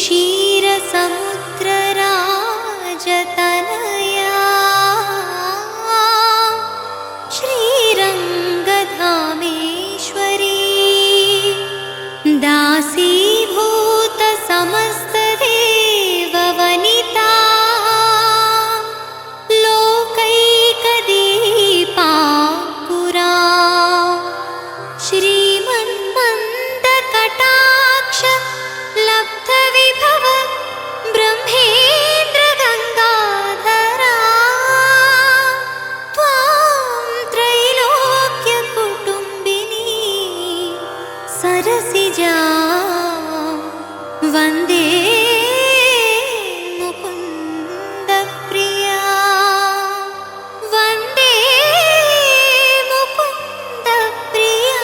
क्षीरसमुद्रराजतनया श्रीरङ्गधामेश्वरी दासीभूत समस्तदेववनिता लोकैकदीपा पुरा श्रीमन्मन्दकटाक्ष लब्धविभव ब्रह्मेन्द्र गङ्गाधरा त्वां त्रैलोक्यकुटुम्बिनी सरसिजा वन्दे मुकुन्दप्रिया वन्दे मुकुन्दप्रिया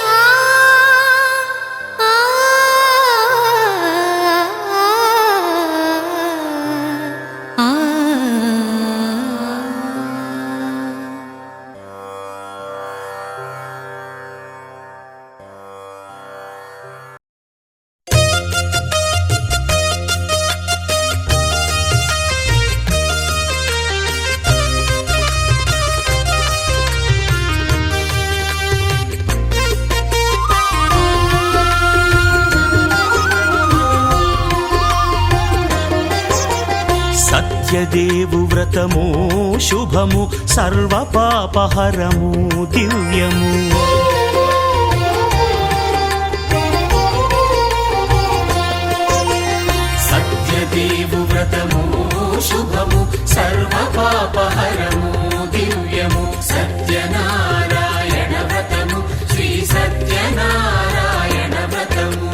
సత్యదేవు వ్రతము శుభము సర్వపాపహరము దివ్యము సత్యదేవు వ్రతము శుభము సర్వపాపహరము దివ్యము సత్యనారాయణ వ్రతము శ్రీ సత్యనారాయణ వ్రతము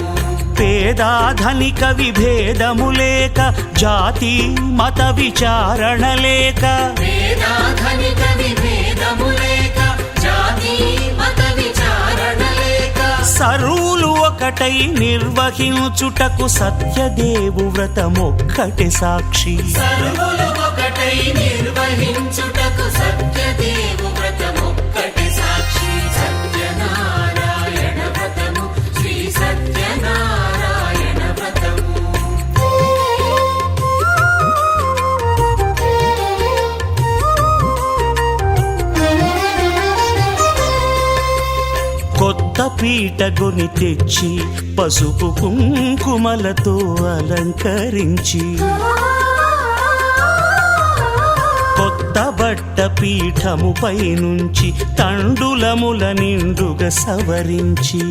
పేదాధనిక విభేదము లేక జాతి మత విచారణ లేక పేదాధనిక విభేదము లేక జాతి మత విచారణ లేక సర్వులు ఒకటై నిర్వహించుటకు సత్యదేవు వ్రతమొక్కటి సాక్షి సర్వులు ఒకటై నిర్వహించుటకు సత్యదేవు వ్రతమొక్కటి సాక్షి సత్యనారాయణ వ్రతము శ్రీ సత్యనారాయణ వ్రతము కొత్త పీటగుని తెచ్చి పసుపు కుంకుమలతో అలంకరించి కొత్త బట్ట పీఠముపై నుంచి తండులముల నిండుగా సవరించి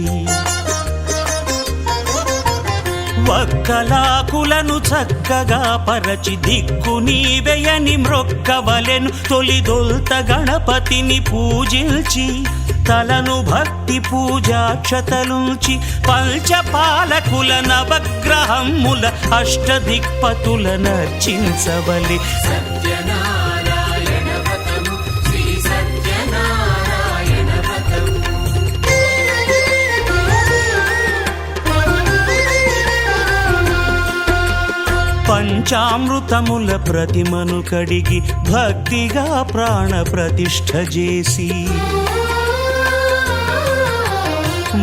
వక్కలాకులను చక్కగా పరచి దిక్కు నీవెయని మ్రొక్కవలెను తొలిదొల్త గణపతిని పూజించి తలను భక్తి పూజాక్షతలుంచి పంచపాలకుల నవగ్రహముల అష్టదిక్పతుల నర్చించవలి సత్యనారాయణ వ్రతము శ్రీ సత్యనారాయణ వ్రతము పంచామృతముల ప్రతిమను కడిగి భక్తిగా ప్రాణ ప్రతిష్ఠ చేసి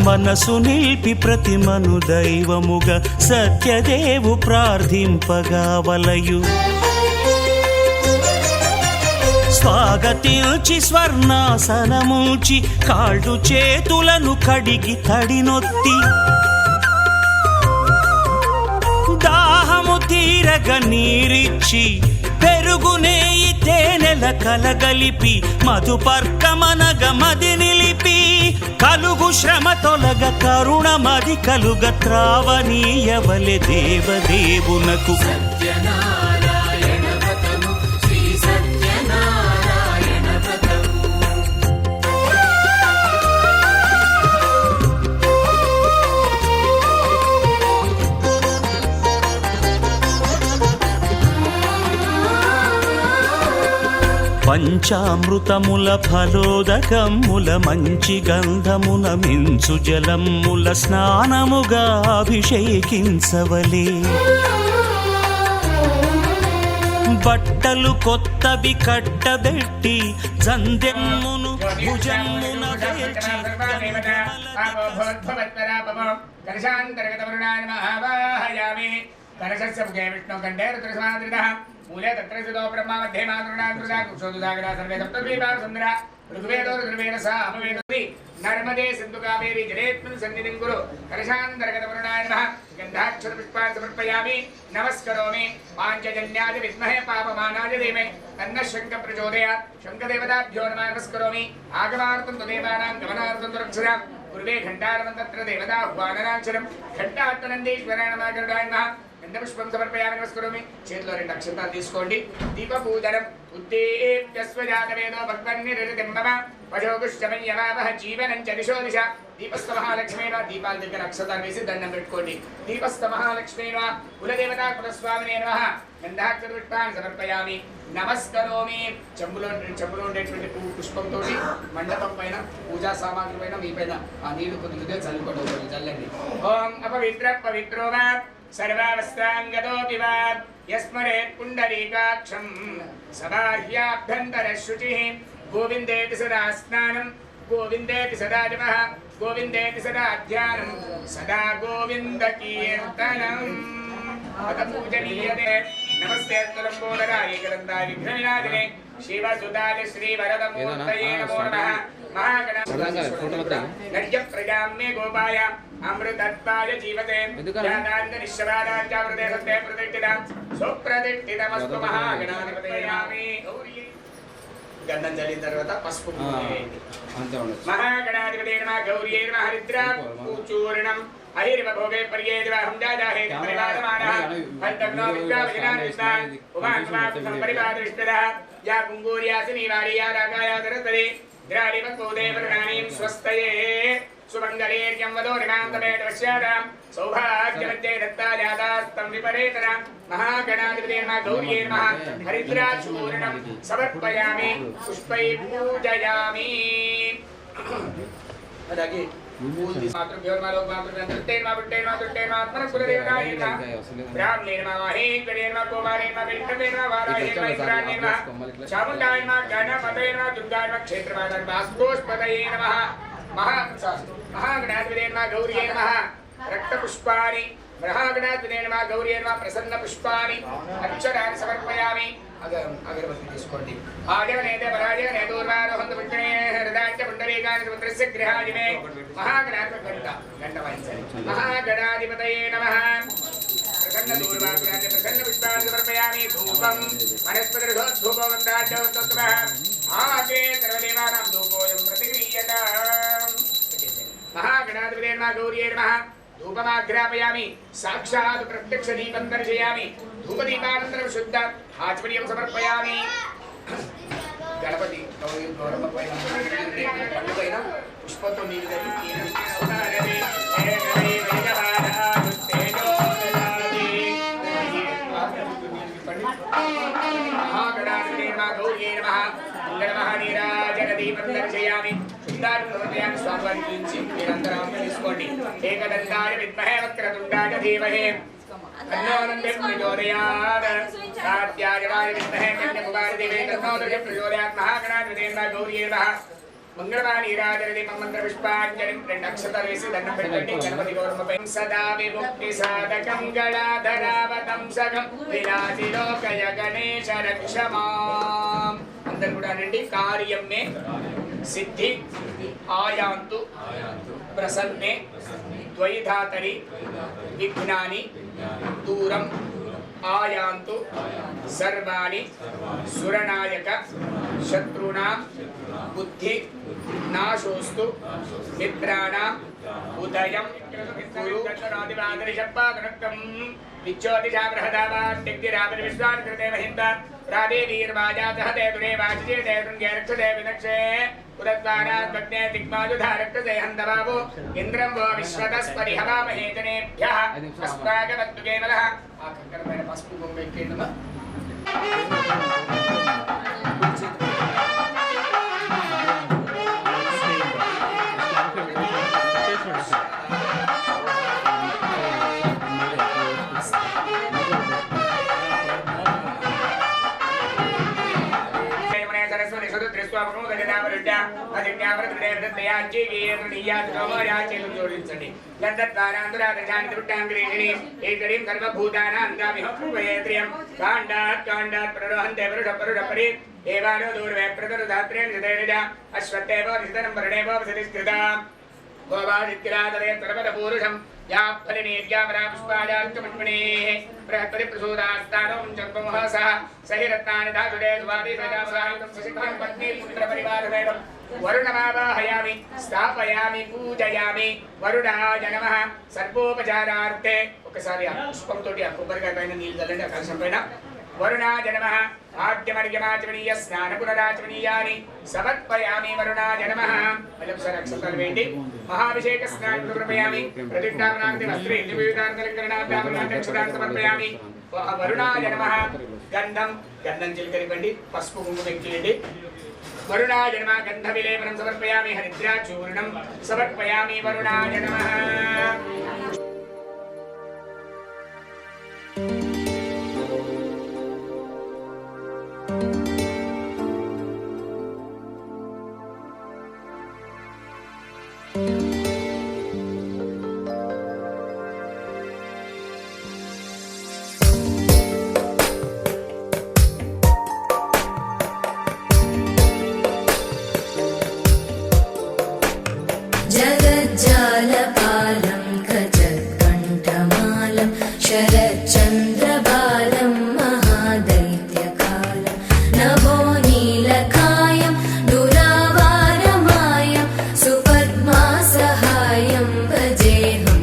మనసు నిలిపి ప్రతిమను దైవముగా సత్యదేవు ప్రార్థింపగా వలయు స్వాగతించి స్వర్ణాసనముంచి కాళ్ళు చేతులను కడిగి తడినొత్తి దాహము తీరగ నీరిచ్చి పెరుగునేయి తేనెల కలగలిపి మధుపర్కమనగ మది నిలిపి కలుగు శ్రమ తొలగ కరుణమది కలుగ త్రావనీయవలె దేవదేవునకు సత్యనారాయణ వ్రతము శ్రీ సత్యనారాయణ వ్రతము పంచామృతముల ఫలోదకముల మంచి గంధమున మించు జలముల స్నానముగా అభిషేకించవలే బట్టలు కొత్తవి కట్టబెట్టి జందెమ్మును భుజమ్మున వేల్చి कलशस्य मुखे विष्णुकण्ठे रुद्रसमादृतः मूले तत्र स्थितो ब्रह्मा मध्ये मातृणादृता कुक्षोदुसागरा सर्वे सप्तद्वीपा सुन्दरा ऋग्वेदो ऋग्वेदसा अपवेदति नर्मदे सिन्धु कावेरी जलेऽस्मिन् सन्निधिं कुरु कलशान्तर्गतवरुणाय नमः गन्धाक्षरपुष्पान् समर्पयामि नमस्करोमि पाञ्चजन्याय विद्महे पापमानाय धीमहि तन्नः शङ्खः प्रचोदयात् शङ्खदेवताभ्यो नमः नमस्करोमि आगमार्थं तु देवानां गमनार्थं तु रक्षसाम् पूर्वे घण्टारवं तत्र देवता आह्वाननाक्षरं घण्टात्मनन्दीश्वराय नमः गरुडाय नमः गन्धपुष्पं समर्पयामि नमस्करोमि చేతిలో రెండు అక్షంతాలు తీసుకోండి దీపపూజనం ఉద్దీప్యస్వజాతవేదో భగవన్నిరితిం మమ పశోగుష్టమయ్యవావహ జీవనం చ దిశో దిశ దీపస్థ మహాలక్ష్మీన దీపాల దగ్గర అక్షతాలు వేసి దండం పెట్టుకోండి దీపస్థ మహాలక్ష్మీన కులదేవతా కులస్వామినే నమః గంధాక్షరపుష్పాన్ని సమర్పయామి నమస్కరోమి చెంబులో ఉండేటువంటి పుష్పంతో మండపం పైన పూజా సామాగ్రి పైన మీ పైన ఆ నీళ్లు కొద్దిగా చల్లుకోండి చల్లండి ఓం అపవిత్ర పవిత్రో వా सर्वावस्थांगतोऽपि वा यस्मरेत् पुण्डरीकाक्षं सबाह्याभ्यन्तरशुचिः गोविन्देति सदा स्नानं गोविन्देति सदा जपः गोविन्देति सदा ध्यानं सदा गोविन्दकीर्तनम् पूजनीयते नमस्ते तुलम्बोदराय ग्रन्थाय विघ्नविनाशिने शिवसुताय श्रीवरदमूर्तये नमो नमः महागणाधिपतये प्रजां मे गोपाय अमृतत्वाय जीवते ज्ञानाञ्जनिश्चराजावृते सत्ये प्रतिष्ठितां सुप्रतिष्ठितमस्तु महागणाधिपतये नामे गन्धं चल्लिन तर्वात पసుపు महागणाधिपतये नमः गौर्यै नमः हरिद्रापूचूर्णम् अहिर्व भोगे पर्ये दिवाहं जाजाहे परिवारमानः हन्तग्नो विद्याविजनानिष्ठान् उमान्स्मात्तं परिवारविष्टदः या कुङ्गूर्यासिनी वार्या रागाया धरतरे द्राडिवकोदेवरणानीं स्वस्तये सुमङ्गलेर्यं वदो निमान्तमेतवश्यादां सौभाग्यमध्ये दत्ता जातास्तं विपरेतरां महागणाधिपते नमः गौर्ये नमः हरिद्राचूर्णं समर्पयामि पुष्पैः पूजयामि अदागे महागणाधिपते नमः गौर्ये नमः रक्तपुष्पाणि महागणाधिपते नमः गौर्ये नमः प्रसन्नपुष्पाणि अक्षराणि समर्पयामि अगरबत्ती తీసుకోండి ఆజవనేతే పరాజవనే దూర్వారోహంత పుష్కరే హృదాచ పుండరీకాని సముద్రస్య గృహాజిమే మహాగణాధిపతి గంట వాయించాలి మహాగణాధిపతయే నమః ప్రసన్న దూర్వారోహంత ప్రసన్న పుష్పాన్ని సమర్పయామి ధూపం వనస్పతిర్ధో ధూపవంతాచోత్తమః ఆగే సర్వదేవానాం ధూపోయం ప్రతిక్రియతాం మహాగణాధిపతే నమః గౌర్యే నమః धूपमाग्रापयामि साक्षात् प्रत्यक्ष दीपं दर्शयामि धूपदीपानन्तरं शुद्ध आचमनीयं समर्पयामि गणपति गौरव पైన पुष्पतो नीलु महागणाधिपते नमः गौर्ये नमः मंगलमहानीराजनदीपं दर्शयामि शुद्धात्महृदयान् स्वामिवारि गुరించి మీరందరూ తీసుకోండి ఏకదంతాయ విద్మహే వక్రతుండాయ ధీమహి తన్నో నందిః ప్రచోదయాత్ కాత్యాయనాయ విద్మహే కన్యకుమారి ధీమహి తన్నో దుర్గే ప్రచోదయాత్ మహాగణాధిపతే నమః గౌర్యే నమః మంగళవానీరాజనదీపం మంత్రపుష్పాంజలిం రెండు అక్షతాలు వేసి దండం పెట్టండి గణపతి గౌరమ్మపై సదా విముక్తి సాధకం గళాధరావతంసకం విలాసి లోకయ గణేశ రక్షమాం అందరూ కూడా అనండి కార్యం మే सिद्धि आयांतु प्रसन्ने द्वैधातरि विघ्नानि दूरम आयांतु सर्वाणि सुरनायक शत्रुणां बुद्धि नाशोस्तु मित्राणां उदयं कुरु दशरादिवादरिषप्पागणकं विच्योतिशाबृहदावाट्यग्निरामनिविश्वानकृते महिन्दा प्रादेवीर्वाजातहते दुरे वाचिजे देवृङ्गे रक्षते विनक्षे उदद्वाराद्भग्ने दिग्माजुधारक्तते हन्तबाबो इन्द्रं वो विश्वतस्परिहवामहे जनेभ्यः अस्माकमस्तु केवलः आ कंकरपैन पసుపు బొమ్మ ఎక్కేండమా सरस्वती सुदृश्वामनोदगदावरुड्या జోడించండి లందద్వారాంతురాదశాంతిపుట్టాంగ్రీషిణి ఏకరీం సర్వభూతానాందామిహ కృపయేత్రియం కాండాత్ కాండాత్ ప్రరోహంతే పరుష పరుష పరి ఏవానో దూర్వే ప్రతరుధాత్రేణ జతేనజ అశ్వత్తేవ నిశితనం వరుణేవ వసతిస్కృతా గోవాదిత్యరాదరే సర్వదపూరుషం యాఫలినేర్యామరా పుష్పాయార్చమణ్మణేః బృహత్పరి ప్రసూదాస్తానం చంపమహసః సహిరత్నాని ధాతుడే సువాది సజామరాయుధం సశిఖరం పత్ని పుత్ర పరివారవేదం వరుణమావాహయామి స్థాపయామి పూజయామి వరుణాయ నమః సర్వోపచారార్థే ఒకసారి ఆ పుష్పంతోటి ఆ కొబ్బరికాయ పైన నీళ్ళు చల్లండి ఆ కలశం పైన వరుణాయ నమః ఆద్యమర్ఘ్యమాచమనీయ స్నాన పునరాచమనీయాని సమర్పయామి వరుణాయ నమః మళ్ళీ ఒకసారి అక్షంతలు వేయండి మహాభిషేక స్నానం సమర్పయామి ప్రతిష్టాపనార్థి వస్త్రే వివిధార్థలింకరణాభ్యామక్షరాన్ని సమర్పయామి వరుణాయ నమః గంధం చిలకరివ్వండి పసుపు కుంకుమ ఎక్కియండి వరుణాయ నమః గంధ విలేపనం సమర్పయామి హరిద్రా చూర్ణం సమర్పయామి వరుణాయ నమః जगज्जालपालं गजत्कण्ठमालं शरच्चन्द्रबालं महादैत्यकालं नभो नीलकायं दुरावारमायं सुपद्मासहायं भजेऽहं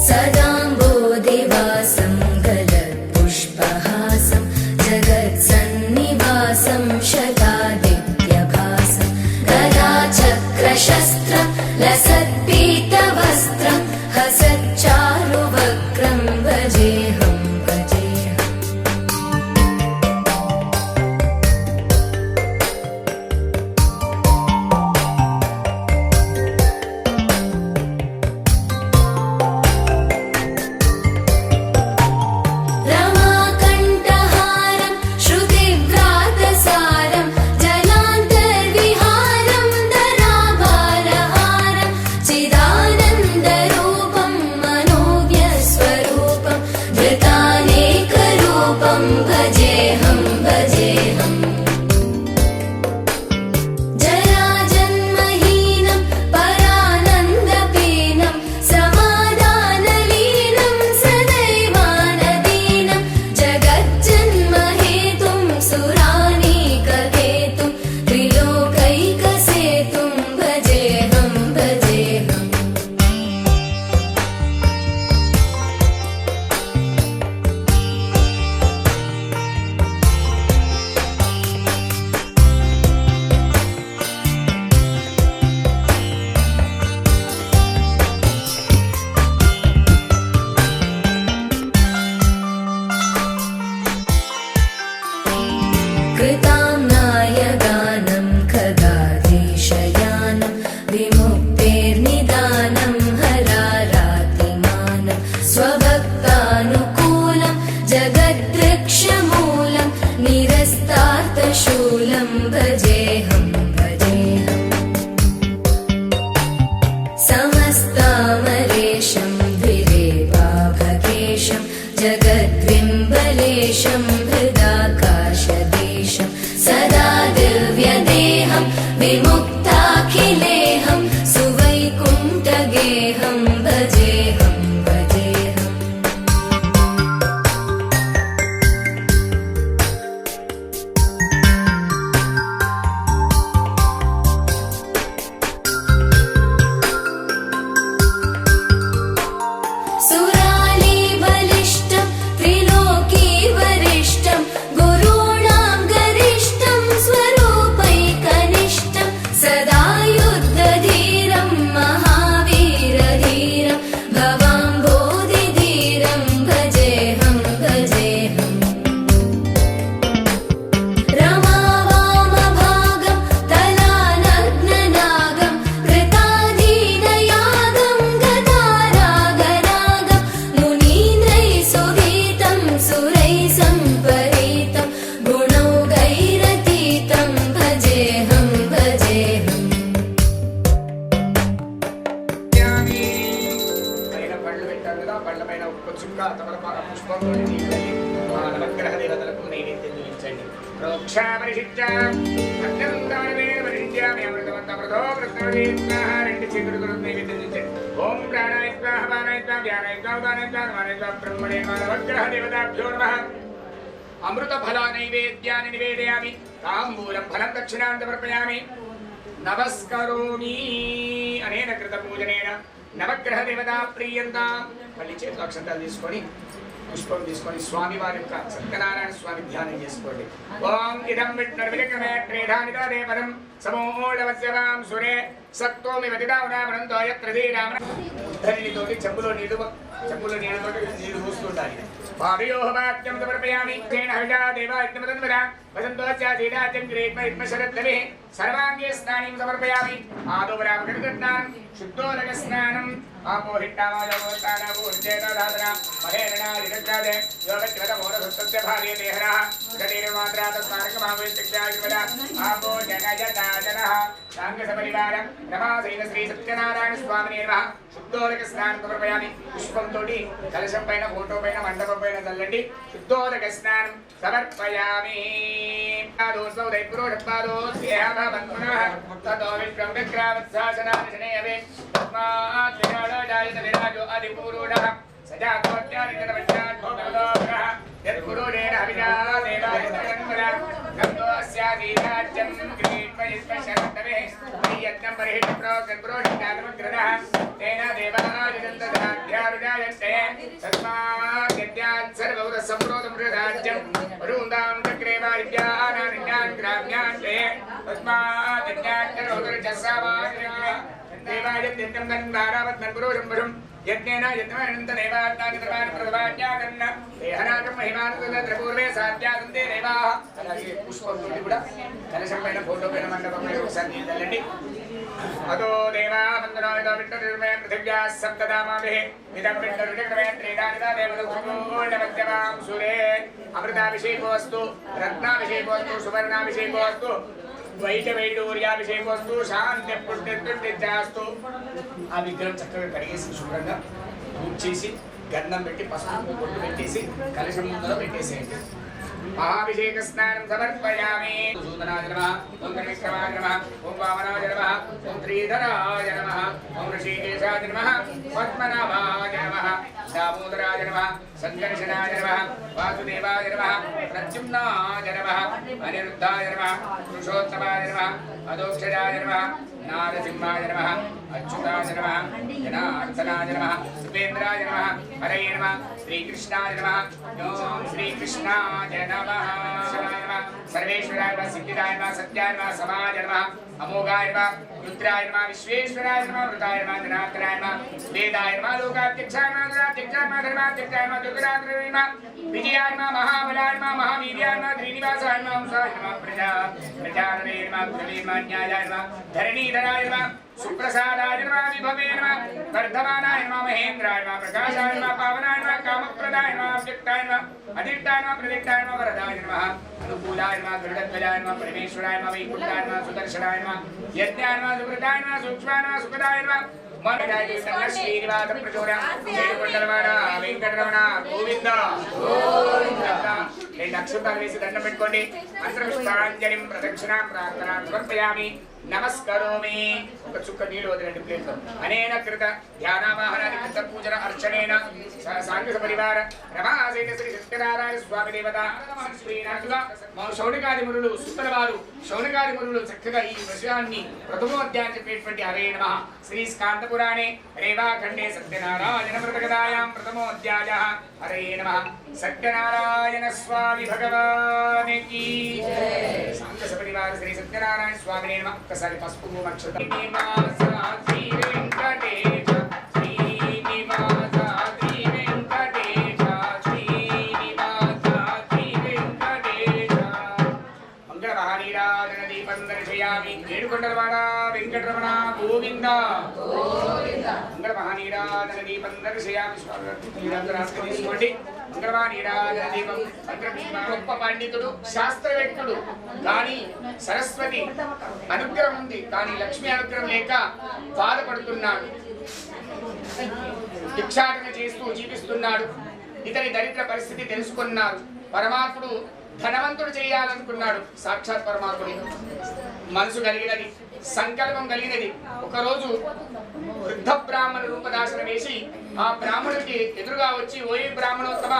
सदाम्बोधिवासं गलत्पुष्पहासं जगत्सन्निवासं शतादित्यभासं गदाचक्रशस्त्रं लसत्पीतवस्त्रं हसच्चारुवक्त्रं भजेऽहं रमाकण्ठहारं श्रुतिव्रातसारं जलान्तर्विहारं धराभारहारं चिदानन्दरूपं मनोव्यस्वरूपं धृतानेकरूपं भजेऽहं जराजन्महीनं परानन्दपीनं समाधानलीनं सदैवानदीनं जगज्जन्महेतुं सुरानीककेतुं त्रिलोकैकसेतुं भजेऽहं कृताम्नायगानं खगाधीशयानं विमुक्तेर्निदानं हरारातिमानं स्वभक्तानुकूलं जगद्वृक्षमूलं निरस्तार्थशूलं भजेऽहं समस्तामरेशं द्विरेवाभकेशं जगद्विम्बलेशं हृदाकाशदेशं सदा दिव्यदेहं विमुक्ताखिलेहं सुवैकुण्ठगेहं भजेऽहं తమలపాక పుష్పంతో ఆ నవగ్రహ దేవతలకు నైవేద్యం చూపించండి. ప్రోక్షాపరిషిచ్చ అన్నం దానమేన పరిష్యామి అమృతవంతమృతో కృష్ణవేత్నాః రెండు చేతులకు నైవేద్యం చూపించండి. ఓం ప్రాణాయ స్వాహ వానాయ స్వాహ వ్యానాయ స్వాహ ఉదానాయ స్వాహ నమానాయ స్వాహ బ్రహ్మణే నవగ్రహ దేవతాభ్యో నమః. అమృత ఫల నైవేద్యాన్ని నివేదయామి. తాంబూలం ఫలం దక్షిణాం సమర్పయామి. నమస్కరోమి అనేన కృత పూజనేన నవగ్రహ దేవతా ప్రీయంతాం. మళ్ళీ చేతులు అక్షంతాలు తీసుకొని పుష్పం తీసుకొని స్వామి వారి యొక్క సత్యనారాయణ స్వామి ధ్యానం చేసుకోండి. ఓం ఇదం విష్ణుర్విక్రమే త్రేధానితో దేవదం సమూఢవస్యవాం సురే సత్వమి వదిదావనామనంతో యత్ర శ్రీరామ ధరితోటి చెంబులో నీళ్ళతోటి నీళ్లు పోస్తుండాలి. పాదయోహవాక్యం సమర్పయామి. తేన హవిషా దేవాయజ్ఞమదంవద వసంతోచ్చాసీదాత్యం గ్రీష్మశరద్భవే సర్వాంగే స్నానం సమర్పయామి. ఆదోపరామకృతస్నానం శుద్ధోదక స్నానం ఆపోహిట్టామాయోస్తానూర్చేతోధాతన మహేరణాదిగచ్చాదే యోగత్వతమోరసత్య భాగే దేహరః గదేనమాత్రాతస్మారకమావేశిక్షాయువద ఆపో జనజతాజనః సాంగసపరివారం రమాసైన శ్రీ సత్యనారాయణ స్వామినే నమః. శుద్ధోదక స్నానం సమర్పయామి. పుష్పంతో కలశం పైన ఫోటో పైన మండపం పైన చల్లండి. శుద్ధోదక స్నానం సమర్పయామి. తతో విశ్వం విక్రామత్సాసనాశనేయవే తస్మాత్ విరాజాయత విరాజో ఆదిపురుడః సజాతోత్యారితవచ్చాద్భోగలోగ్రహ యత్పురుడేన హవిషా దేవాయతన్వద గంగో అస్యాదీరాజ్యం గ్రీష్మయుష్మశరత్తవే యజ్ఞం పరిహిత ప్రోక్షప్రోషితాత్మగ్రదః తేన దేవాదిదంతధాధ్యారుజాయంతే తస్మాత్ యజ్ఞాత్ సర్వభూత సంప్రోతం రాజ్యం వరుందాం చక్రేవా విద్యానానిజ్ఞాన్ గ్రామ్యాన్ తే తస్మాత్ యజ్ఞాత్ సర్వభూతరజస్సామాజ్ఞా దేవాయత్యంతం గన్వారావత్మన్ పురుషం పురుషం యజ్ఞేన యజ్ఞమనంత దేవాత్మాని ధర్మాని ప్రదవాజ్ఞాగన్న దేహనాకం మహిమానుగత పూర్వే సాధ్యాదంతే దేవాః. అలాగే పుష్పంతో కూడా కలశం పైన ఫోటో పైన మండపం పైన ఒకసారి నీళ్ళండి. అదో దేవా వందనామిదో విష్ణుర్మే పృథివ్యాः సప్తదామాభిः ఇదం విష్ణుర్విక్రమే త్రీడానిదా దేవదూర్ణమధ్యమాం సురే అమృతాభిషేకోస్తు రత్నాభిషేకోస్తు సువర్ణాభిషేకోస్తు వైడూర్యాభిషేకోస్తు శాంతి పుష్టిచాస్తు. ఆ విగ్రహం చక్కగా కడిగేసి శుభ్రంగా పూజ చేసి గంధం పెట్టి పసుపు బొట్టు పెట్టేసి కలశం ముందర పెట్టేసేయండి. మహాభిషేక స్నానం సమర్పయామి. సూదనాయ నమః. ఓం త్రివిక్రమాయ నమః. ఓం వామనాయ నమః. ఓం శ్రీధరాయ నమః. ఓం ఋషికేశాయ నమః. పద్మనాభాయ నమః. దామోదరాయ నమః. సంకర్షణాయ నమః. వాసుదేవాయ నమః. ప్రద్యుమ్నాయ నమః. అనిరుద్ధాయ నమః. పురుషోత్తమాయ నమః. అదోక్షజాయ నమః. నారసింహాయ నమః. అచ్యుతాయ నమః. జనార్దనాయ నమః. ఉపేంద్రాయ నమః. హరయే నమః. శ్రీకృష్ణాయ నమః. ఓం శ్రీకృష్ణాయ నమః. సర్వేశ్వరాయ నమః. సిద్ధిదాయ నమః. సత్యాయ నమః. సమాయ నమః. అమోఘాయ నమః. రుద్రాయ నమః. విశ్వేశ్వరాయ నమః. వృతాయ నమః. జనార్దనాయ నమః. వేదాయ నమః. లోకాధ్యక్షాయ నమః. దురాధ్యక్షాయ నమః. ధర్మాధ్యక్షాయ నమః. దుర్గాధ్యక్షాయ నమః. విజయాయ నమః. మహాబలాయ నమః. మహావీర్యాయ నమః. శ్రీనివాసాయ నమః. హంసాయ నమః. ప్రజాననే నమః. ధరణీమాన్యాయ నమః. ధరణీధరాయ నమః. సుప్రసాదాయ నమః. విభవే నమః. వర్ధమానాయ నమః. మహేంద్రాయ నమః. ప్రకాశాయ నమః. పావనాయ నమః. కామప్రదాయ నమః. అవ్యక్తాయ నమః. అధిష్టాయ నమః. ప్రదిష్టాయ నమః. వరదాయ నమః. అనుకూలాయ నమః. గరుడధ్వజాయ నమః. పరమేశ్వరాయ నమః. వైకుంఠాయ నమః. సుదర్శనాయ నమః. యజ్ఞాయ నమః. సుకృతాయ నమః. సూక్ష్మాయ నమః. సుఖదాయ నమః. మనోజాయ శ్రీనివాస ప్రచోదయ ఏడుకొండలవాడ వెంకటరమణ గోవింద గోవింద. రెండు అక్షంతాలు వేసి దండం పెట్టుకోండి. మంత్రపుష్పాంజలిం ప్రదక్షిణాం ప్రార్థనాం సమర్పయామి. నమస్కరోమి. ఒక చుక్క నీళ్ళు వదిలేండి ప్లేట్లో. అనేన కృత ధ్యానావాహనాది కృత పూజన అర్చనేన సాంఘిక పరివార రమాసైన శ్రీ సత్యనారాయణ స్వామి దేవత శ్రీనాథుగా మా శౌనకాది మునులు సుత్తరవారు శౌనకాది మునులు చక్కగా ఈ విషయాన్ని ప్రథమోధ్యాయం చెప్పేటువంటి హరే నమః. శ్రీ స్కాంతపురాణే రేవాఖండే సత్యనారాయణ వ్రతకథాయాం ప్రథమోధ్యాయః. హరే నమః. సత్యనారాయణ స్వామి భగవానికి సాంఘిక పరివార శ్రీ సత్యనారాయణ స్వామినే నమః. ఒకసారి పసుపు నక్షత్రం ఏడుకొండలవాడ వెంకటరమణ గోవింద మంగళ మహానీరాజన దీపం దర్శయామి. తీసుకోండి. మంగళమా నీరాజన దీపం. గొప్ప పండితుడు శాస్త్రవేత్తడు కానీ సరస్వతి అనుగ్రహం ఉంది కానీ లక్ష్మి అనుగ్రహం లేక బాధపడుతున్నాడు. భిక్షాటన చేస్తూ జీవిస్తున్నాడు. ఇతని దరిద్ర పరిస్థితి తెలుసుకున్నారు. పరమాత్ముడు ధనవంతుడు చేయాలనుకున్నాడు. సాక్షాత్ పరమాత్ముడి మనసు కలిగినది, సంకల్పం కలిగినది. ఒకరోజు వృద్ధ బ్రాహ్మణ రూపదాసన వేసి ఆ బ్రాహ్మణుడికి ఎదురుగా వచ్చి, ఓయి బ్రాహ్మణోత్తమ,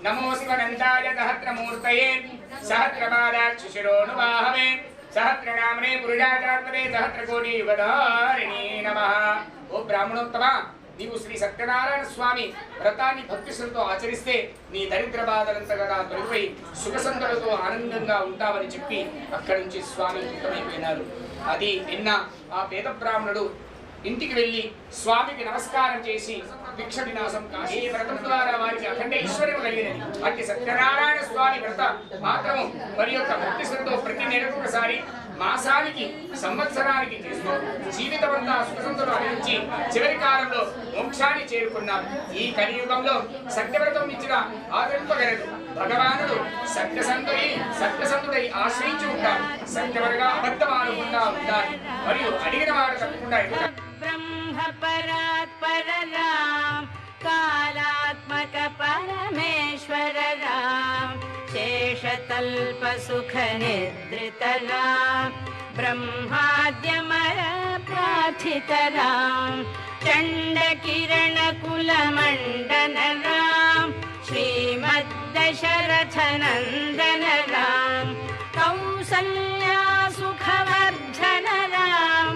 నమో శివనందాయ సహస్రమూర్తయే సహస్రపాదాక్షిశిరోనువాహవే సహస్రనామనే పురుషాచార్తవే సహస్రకోటి యుగధారిణీ నమః. ఓ బ్రాహ్మణోత్తమ, నీవు శ్రీ సత్యనారాయణ స్వామి వ్రతాన్ని భక్తిశ్రద్ధతో ఆచరిస్తే నీ దరిద్ర బాధలంతగా తొలగిపోయి సుఖసంతులతో ఆనందంగా ఉంటావని చెప్పి అక్కడి నుంచి స్వామి ముక్తమైపోయినారు. అది విన్న ఆ పేద బ్రాహ్మణుడు ఇంటికి వెళ్ళి స్వామికి నమస్కారం చేసి భిక్ష వినాశం కాదు. ఈ వ్రతం ద్వారా వారికి అఖండ ఈశ్వర్యం కలిగినది. అట్టి సత్యనారాయణ స్వామి వ్రత మాత్రము మరి యొక్క భక్తి శ్రద్ధతో ప్రతి నెలకు ఒకసారి, మాసానికి, సంవత్సరానికి చేస్తూ జీవితమంతా సుఖసంతులు అనుభవించి చివరి కాలంలో మోక్షాన్ని చేరుకున్నారు. ఈ కలియుగంలో సత్యవ్రతం ఇచ్చిన ఆదరింపగలదు. భగవానుడు సత్యసంతుడై ఆశ్రయించి ఉంటారు. సత్యవరగా అబద్ధం ఆడకుండా ఉండాలి. మరియు అడిగిన వాడు తప్పకుండా ब्रह्म परात्पर राम कालात्मक परमेश्वर राम शेषतल्प सुख निद्रित राम ब्रह्माद्यमर प्रार्थित राम चण्ड किरण कुल मण्डन राम श्रीमद्दशरथ नन्दन राम कौसल्या सुखवर्धन राम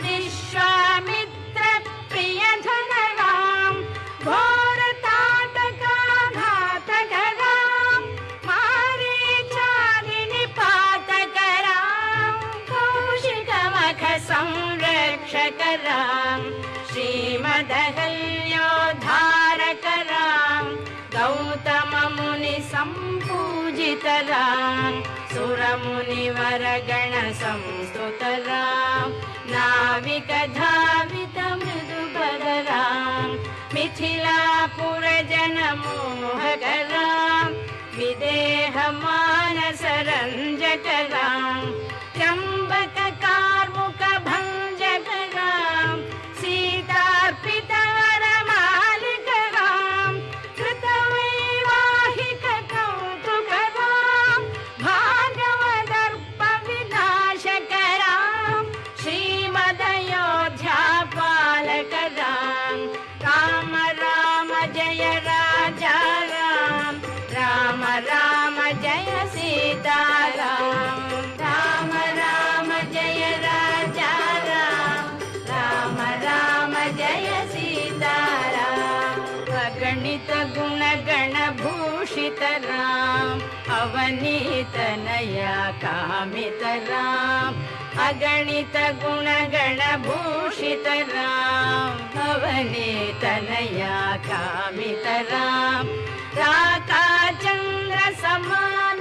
विश्वामित्र प्रियधन राम घोरताटका घातक राम मारीचादिनि पातक राम कौशिकमख संरक्षक राम श्रीमदहल्योद्धारक राम गौतम मुनि संपूजित राम सुरमुनिवर गण संस्तुत राम नाविक धावित मृदुपद राम मिथिलापुर जन मोहक राम विदेह मानस रंजक राम त्र्यंबक कार्मुक भंजक राम सीतार्पित वरमालिक राम कृतवैवाहिक कौतुक राम भागवदर्प विनाशक राम श्रीमदयोध्यापालक राम राम राम जय राजा राम राम राम जय सीताराम राम राम जय राजा राम राम राम जय सीताराम अगणित गुण गण भूषित राम अवनीत नया कामित राम अगणित गुण गण भूषित राम अवनीत नया कामित राम राका चंद्र समान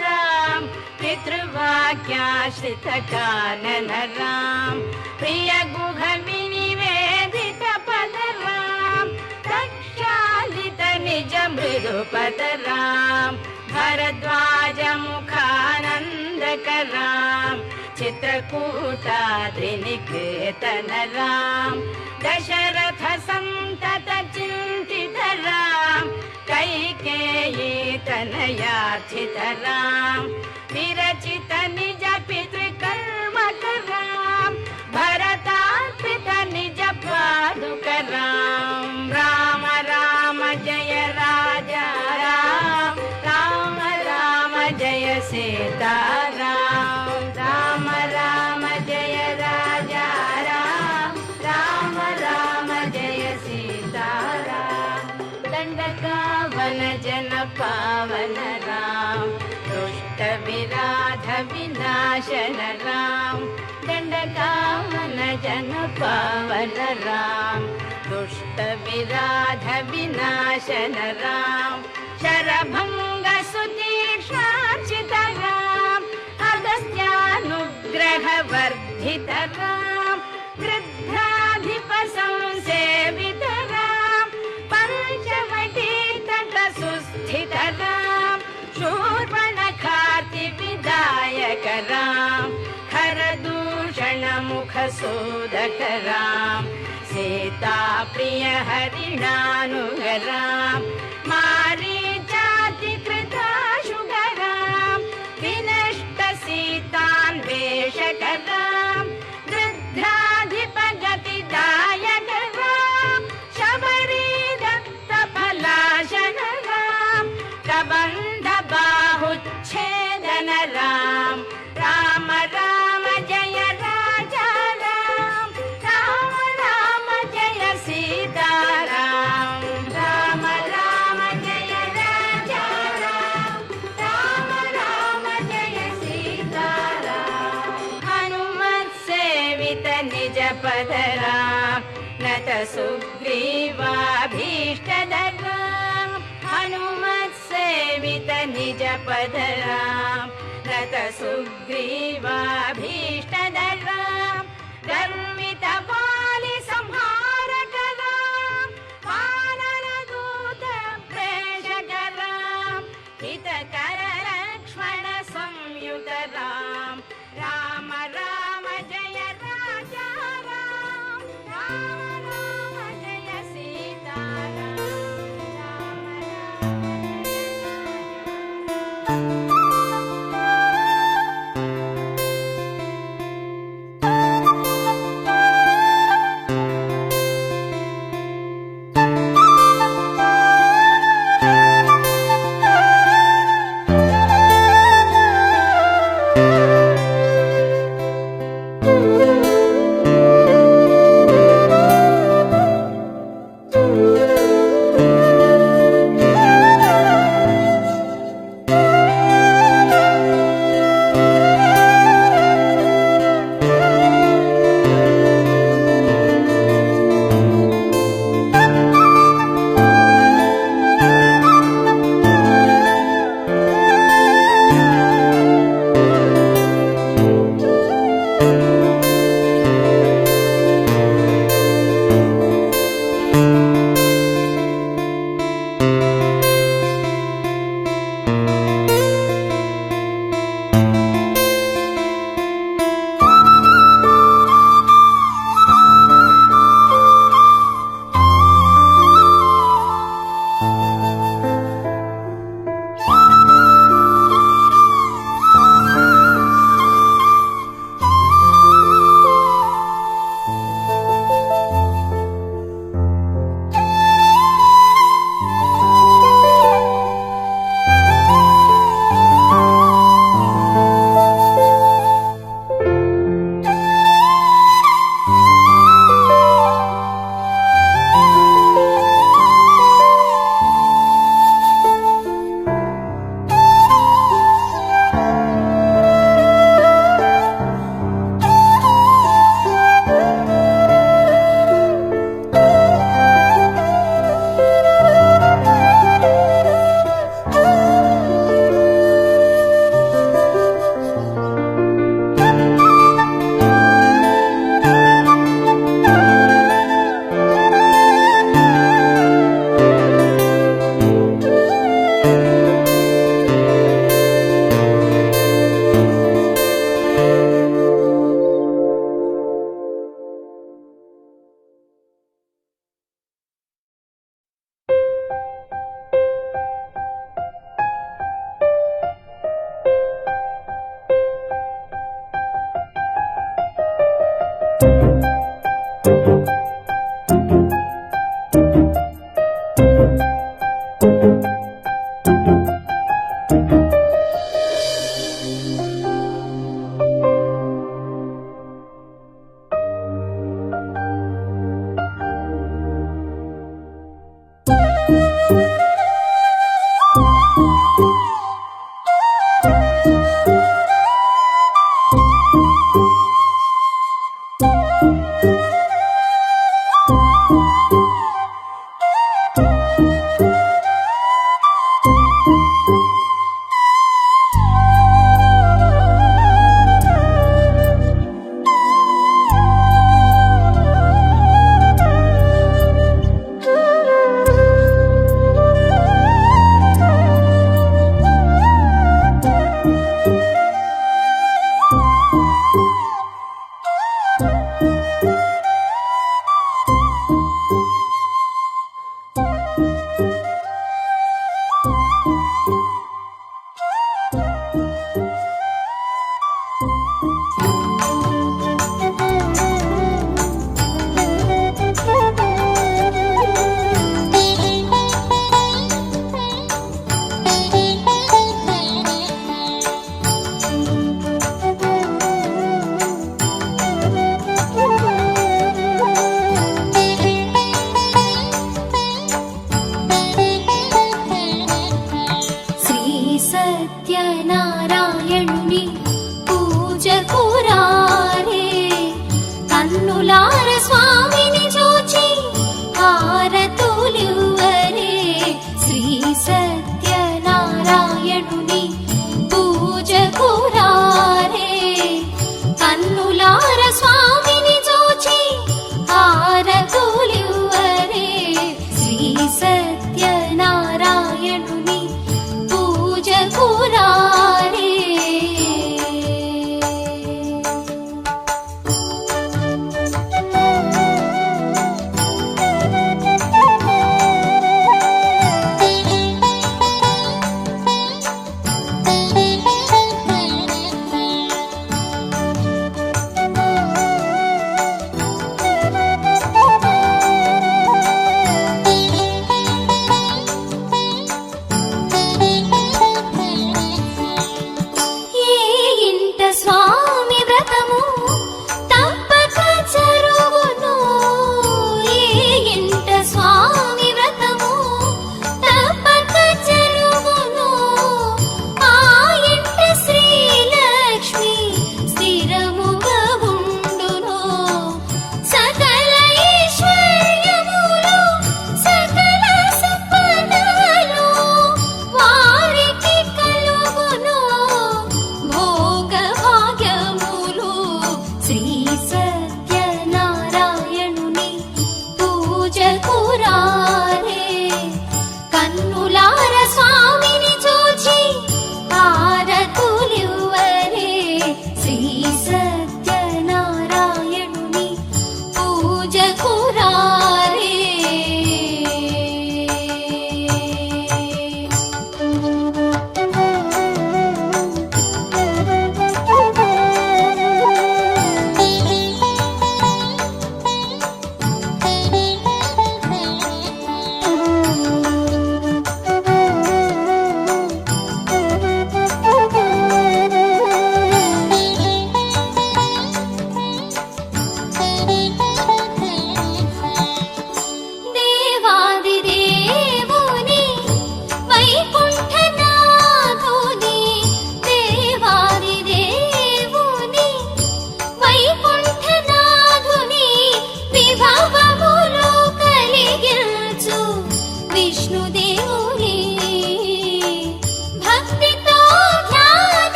राम पितृवाक्याश्रित कानन राम प्रिय गुह विनिवेदित पद राम प्रक्षालित निज मृदुपद राम भरद्वाज मुखानंदक राम चित्रकूटाद्रिनिकेतन राम दशरथ संतत चिंतित राम कैकेयी तनयार्चित राम विरचित निज पितृकर्मक राम भरतार्पित निज पादुक राम राम राम जय राजा राम राम राम जय सीताराम राम राम जय राजा राम राम राम जय सीताराम दंडकावन जन पावन राम दुष्ट विराध विनाशन राम दंडकावन जन पावन राम दुष्ट विराध विनाशन राम शरभंग सुतीक्षार्चित राम अगस्त्यानुग्रह वर्धित राम गृध्राधिप संसेवित राम पंचवटी तट सुस्थित राम शूर्पणखाति विदायक राम खरदूषण मुख सोदक राम सीता प्रिय हरिणानुग राम सेवित निज पदराम नत सुग्रीवाभीष्टदराम हनुमत सेवित निज पदराम नत सुग्रीवाभीष्टदराम